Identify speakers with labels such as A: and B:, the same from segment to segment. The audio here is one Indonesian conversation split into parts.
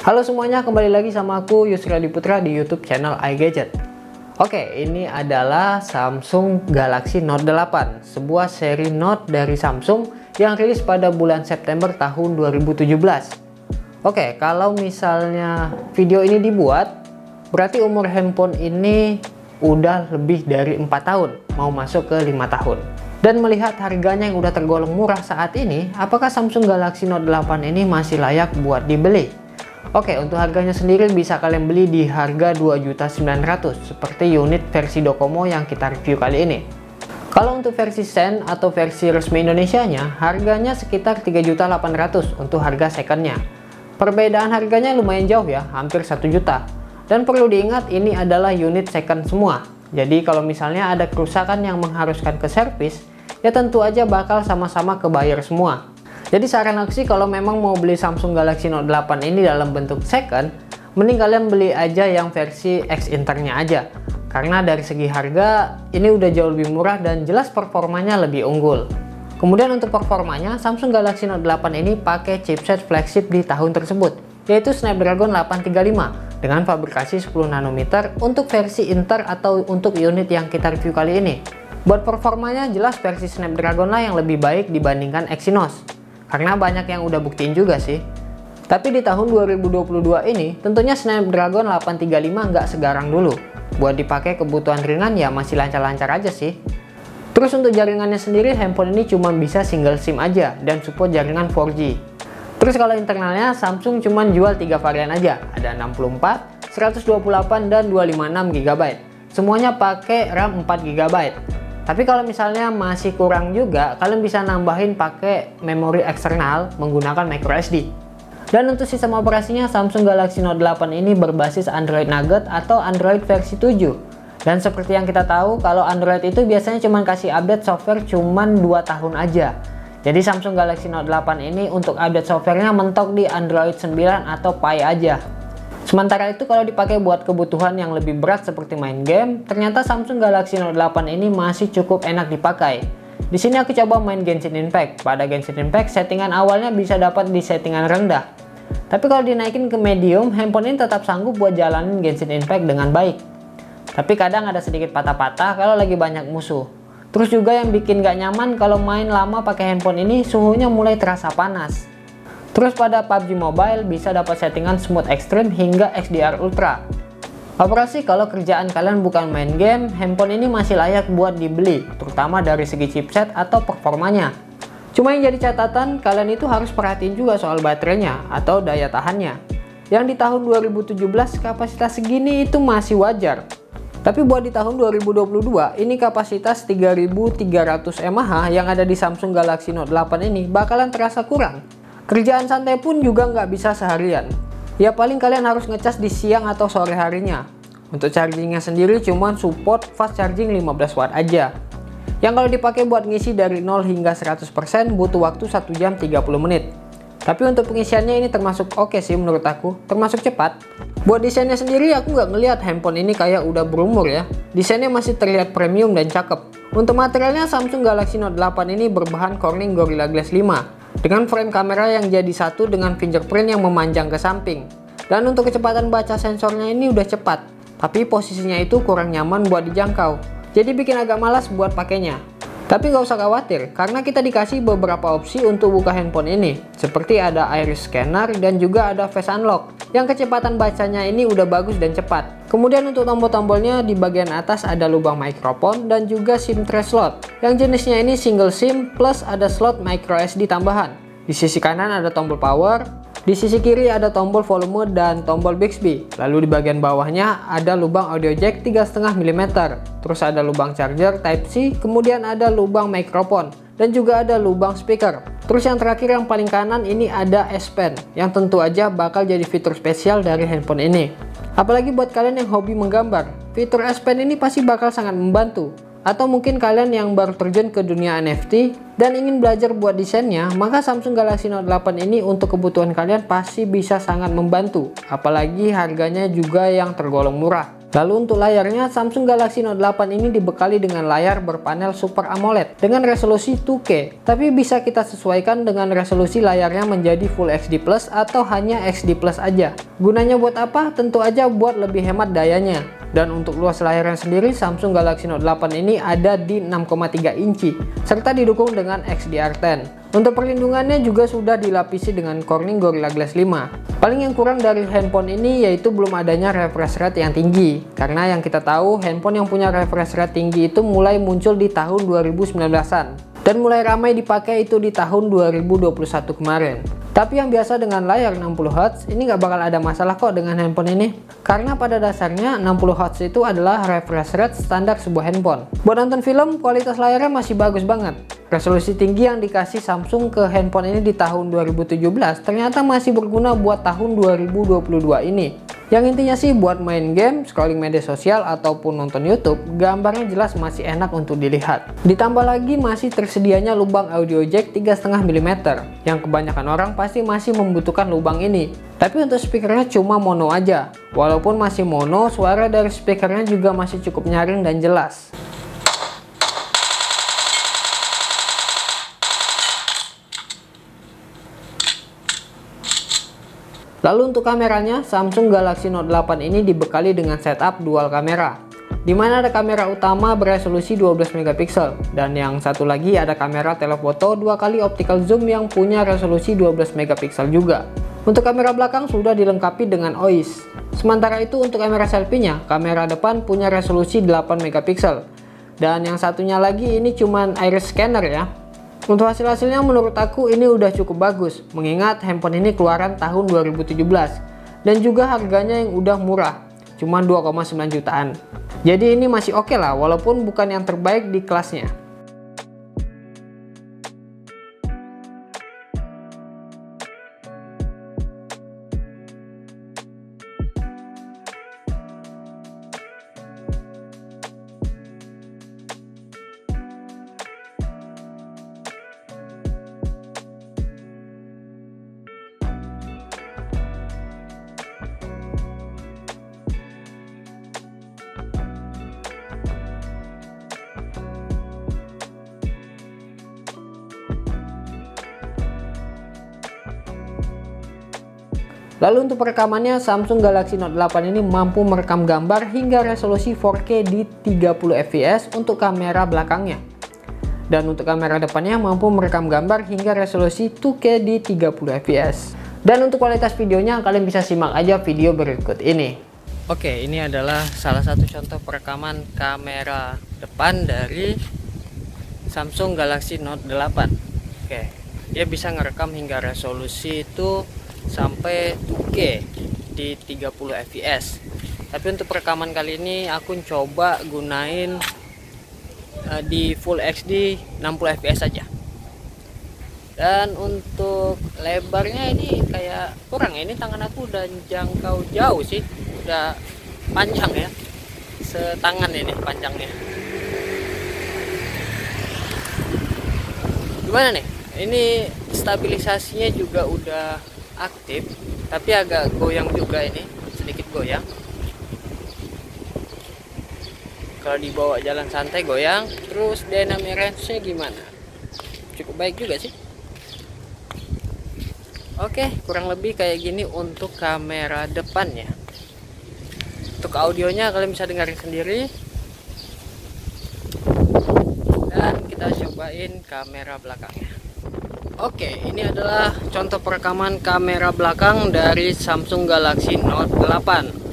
A: Halo semuanya, kembali lagi sama aku Yusri Putra di YouTube channel iGadget. Oke, ini adalah Samsung Galaxy Note 8, sebuah seri Note dari Samsung yang rilis pada bulan September tahun 2017. Oke, kalau misalnya video ini dibuat, berarti umur handphone ini udah lebih dari 4 tahun, mau masuk ke 5 tahun. Dan melihat harganya yang udah tergolong murah saat ini, apakah Samsung Galaxy Note 8 ini masih layak buat dibeli? Oke, untuk harganya sendiri bisa kalian beli di harga 2.900.000 seperti unit versi Docomo yang kita review kali ini. Kalau untuk versi Sen atau versi resmi Indonesianya, harganya sekitar 3.800.000 untuk harga secondnya. Perbedaan harganya lumayan jauh ya, hampir 1 juta. Dan perlu diingat ini adalah unit second semua. Jadi kalau misalnya ada kerusakan yang mengharuskan ke servis, ya tentu aja bakal sama-sama ke buyer semua. Jadi saran aku sih kalau memang mau beli Samsung Galaxy Note 8 ini dalam bentuk second, mending kalian beli aja yang versi X Internya aja. Karena dari segi harga, ini udah jauh lebih murah dan jelas performanya lebih unggul. Kemudian untuk performanya, Samsung Galaxy Note 8 ini pakai chipset flagship di tahun tersebut, yaitu Snapdragon 835 dengan fabrikasi 10 nanometer untuk versi Inter atau untuk unit yang kita review kali ini. Buat performanya jelas versi Snapdragon lah yang lebih baik dibandingkan Exynos. Karena banyak yang udah buktiin juga sih. Tapi di tahun 2022 ini tentunya Snapdragon 835 nggak segarang dulu. Buat dipakai kebutuhan ringan ya masih lancar-lancar aja sih. Terus untuk jaringannya sendiri, handphone ini cuma bisa single SIM aja dan support jaringan 4G. Terus kalau internalnya Samsung cuma jual 3 varian aja. Ada 64, 128 dan 256 GB. Semuanya pakai RAM 4 GB. Tapi kalau misalnya masih kurang juga, kalian bisa nambahin pakai memori eksternal menggunakan microSD. Dan untuk sistem operasinya, Samsung Galaxy Note 8 ini berbasis Android Nougat atau Android versi 7. Dan seperti yang kita tahu, kalau Android itu biasanya cuma kasih update software cuma 2 tahun aja. Jadi Samsung Galaxy Note 8 ini untuk update softwarenya mentok di Android 9 atau Pie aja. Sementara itu kalau dipakai buat kebutuhan yang lebih berat seperti main game, ternyata Samsung Galaxy Note 8 ini masih cukup enak dipakai. Di sini aku coba main Genshin Impact. Pada Genshin Impact settingan awalnya bisa dapat di settingan rendah. Tapi kalau dinaikin ke medium, handphone ini tetap sanggup buat jalanin Genshin Impact dengan baik. Tapi kadang ada sedikit patah-patah kalau lagi banyak musuh. Terus juga yang bikin gak nyaman kalau main lama pakai handphone ini suhunya mulai terasa panas. Terus pada PUBG Mobile bisa dapat settingan Smooth Extreme hingga XDR Ultra. Operasi kalau kerjaan kalian bukan main game, handphone ini masih layak buat dibeli, terutama dari segi chipset atau performanya. Cuma yang jadi catatan, kalian itu harus perhatiin juga soal baterainya atau daya tahannya. Yang di tahun 2017 kapasitas segini itu masih wajar. Tapi buat di tahun 2022, ini kapasitas 3300 mAh yang ada di Samsung Galaxy Note 8 ini bakalan terasa kurang. Kerjaan santai pun juga nggak bisa seharian. Ya paling kalian harus ngecas di siang atau sore harinya. Untuk chargingnya sendiri cuma support fast charging 15 watt aja. Yang kalau dipakai buat ngisi dari 0 hingga 100% butuh waktu 1 jam 30 menit. Tapi untuk pengisiannya ini termasuk oke sih menurut aku, termasuk cepat. Buat desainnya sendiri aku nggak ngelihat handphone ini kayak udah berumur ya. Desainnya masih terlihat premium dan cakep. Untuk materialnya Samsung Galaxy Note 8 ini berbahan Corning Gorilla Glass 5. Dengan frame kamera yang jadi satu dengan fingerprint yang memanjang ke samping. Dan untuk kecepatan baca sensornya ini udah cepat. Tapi posisinya itu kurang nyaman buat dijangkau. Jadi bikin agak malas buat pakainya. Tapi nggak usah khawatir, karena kita dikasih beberapa opsi untuk buka handphone ini. Seperti ada iris scanner dan juga ada face unlock. Yang kecepatan bacanya ini udah bagus dan cepat. Kemudian untuk tombol-tombolnya di bagian atas ada lubang mikrofon dan juga SIM tray slot. Yang jenisnya ini single SIM plus ada slot microSD tambahan. Di sisi kanan ada tombol power. Di sisi kiri ada tombol volume dan tombol Bixby. Lalu di bagian bawahnya ada lubang audio jack 3,5 mm. Terus ada lubang charger Type-C, kemudian ada lubang mikrofon dan juga ada lubang speaker. Terus yang terakhir yang paling kanan ini ada S Pen yang tentu aja bakal jadi fitur spesial dari handphone ini. Apalagi buat kalian yang hobi menggambar, fitur S Pen ini pasti bakal sangat membantu. Atau mungkin kalian yang baru terjun ke dunia NFT dan ingin belajar buat desainnya, maka Samsung Galaxy Note 8 ini untuk kebutuhan kalian pasti bisa sangat membantu. Apalagi harganya juga yang tergolong murah. Lalu untuk layarnya, Samsung Galaxy Note 8 ini dibekali dengan layar berpanel Super AMOLED dengan resolusi 2K, tapi bisa kita sesuaikan dengan resolusi layarnya menjadi Full HD Plus atau hanya HD Plus aja. Gunanya buat apa? Tentu aja buat lebih hemat dayanya. Dan untuk luas layarnya sendiri, Samsung Galaxy Note 8 ini ada di 6,3 inci, serta didukung dengan XDR10. Untuk perlindungannya juga sudah dilapisi dengan Corning Gorilla Glass 5. Paling yang kurang dari handphone ini yaitu belum adanya refresh rate yang tinggi, karena yang kita tahu handphone yang punya refresh rate tinggi itu mulai muncul di tahun 2019-an. Dan mulai ramai dipakai itu di tahun 2021 kemarin. Tapi yang biasa dengan layar 60Hz ini nggak bakal ada masalah kok dengan handphone ini. Karena pada dasarnya 60Hz itu adalah refresh rate standar sebuah handphone. Buat nonton film, kualitas layarnya masih bagus banget. Resolusi tinggi yang dikasih Samsung ke handphone ini di tahun 2017 ternyata masih berguna buat tahun 2022 ini. Yang intinya sih buat main game, scrolling media sosial, ataupun nonton YouTube, gambarnya jelas masih enak untuk dilihat. Ditambah lagi masih tersedianya lubang audio jack 3,5 mm, yang kebanyakan orang pasti masih membutuhkan lubang ini. Tapi untuk speakernya cuma mono aja. Walaupun masih mono, suara dari speakernya juga masih cukup nyaring dan jelas. Lalu untuk kameranya, Samsung Galaxy Note 8 ini dibekali dengan setup dual kamera, di mana ada kamera utama beresolusi 12 megapiksel dan yang satu lagi ada kamera telefoto 2 kali optical zoom yang punya resolusi 12 megapiksel juga. Untuk kamera belakang sudah dilengkapi dengan OIS. Sementara itu untuk kamera selfie-nya, kamera depan punya resolusi 8 megapiksel dan yang satunya lagi ini cuman iris scanner ya. Untuk hasil-hasilnya menurut aku ini udah cukup bagus, mengingat handphone ini keluaran tahun 2017 dan juga harganya yang udah murah, cuma 2,9 jutaan. Jadi ini masih oke lah, walaupun bukan yang terbaik di kelasnya. Lalu untuk perekamannya, Samsung Galaxy Note 8 ini mampu merekam gambar hingga resolusi 4K di 30 fps untuk kamera belakangnya. Dan untuk kamera depannya mampu merekam gambar hingga resolusi 2K di 30 fps. Dan untuk kualitas videonya kalian bisa simak aja video berikut ini. Oke, ini adalah salah satu contoh perekaman kamera depan dari Samsung Galaxy Note 8. Oke, dia bisa ngerekam hingga resolusi itu sampai 2K di 30 fps. Tapi untuk perekaman kali ini aku coba gunain di Full HD 60 fps aja. Dan untuk lebarnya ini kayak kurang, ini tangan aku udah jangkau jauh sih, udah panjang ya, setangan ini panjangnya. Gimana nih? Ini stabilisasinya juga udah aktif, tapi agak goyang juga, ini sedikit goyang. Kalau dibawa jalan santai goyang. Terus dynamic range-nya gimana? Cukup baik juga sih. Oke, kurang lebih kayak gini untuk kamera depannya. Untuk audionya kalian bisa dengarin sendiri. Dan kita cobain kamera belakangnya. Oke, ini adalah contoh perekaman kamera belakang dari Samsung Galaxy Note 8.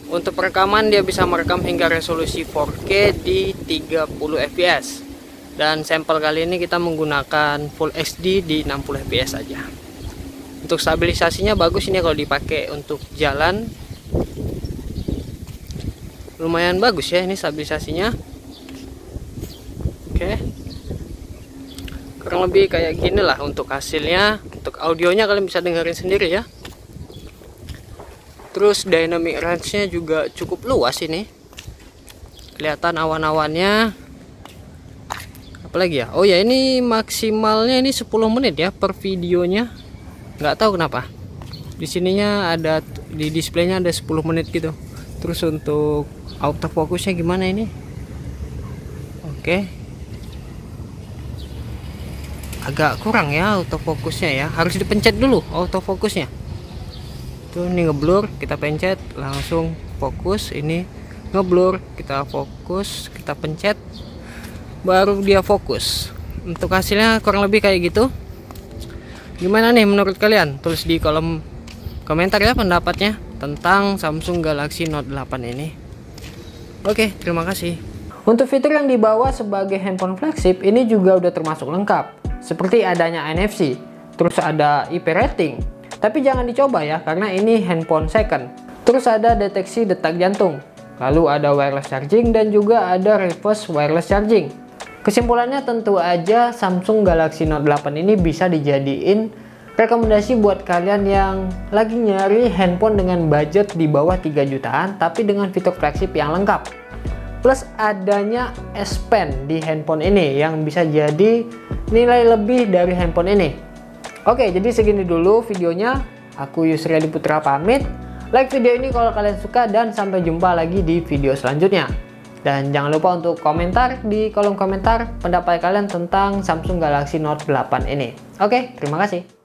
A: Untuk perekaman dia bisa merekam hingga resolusi 4K di 30 fps. Dan sampel kali ini kita menggunakan Full HD di 60 fps saja. Untuk stabilisasinya bagus ini kalau dipakai untuk jalan. Lumayan bagus ya ini stabilisasinya. Oke. Kurang lebih kayak gini lah untuk hasilnya. Untuk audionya kalian bisa dengerin sendiri ya. Terus dynamic range-nya juga cukup luas ini. Kelihatan awan-awannya. Apalagi ya? Oh ya, ini maksimalnya ini 10 menit ya per videonya. Nggak tahu kenapa. Di sininya ada, di displaynya ada 10 menit gitu. Terus untuk autofocusnya gimana ini? Oke, agak kurang ya autofocusnya ya, harus dipencet dulu autofocusnya. Tuh ini ngeblur, kita pencet langsung fokus. Ini ngeblur, kita fokus, kita pencet baru dia fokus. Untuk hasilnya kurang lebih kayak gitu. Gimana nih menurut kalian? Tulis di kolom komentar ya pendapatnya tentang Samsung Galaxy Note 8 ini. Oke, terima kasih. Untuk fitur yang dibawa sebagai handphone flagship ini juga udah termasuk lengkap, seperti adanya NFC, terus ada IP rating. Tapi jangan dicoba ya, karena ini handphone second. Terus ada deteksi detak jantung, lalu ada wireless charging dan juga ada reverse wireless charging. Kesimpulannya tentu aja Samsung Galaxy Note 8 ini bisa dijadiin rekomendasi buat kalian yang lagi nyari handphone dengan budget di bawah 3 jutaan tapi dengan fitur flagship yang lengkap. Plus adanya S Pen di handphone ini yang bisa jadi nilai lebih dari handphone ini. Oke, jadi segini dulu videonya. Aku Yusri Adi Putra pamit. Like video ini kalau kalian suka dan sampai jumpa lagi di video selanjutnya. Dan jangan lupa untuk komentar di kolom komentar pendapat kalian tentang Samsung Galaxy Note 8 ini. Oke, terima kasih.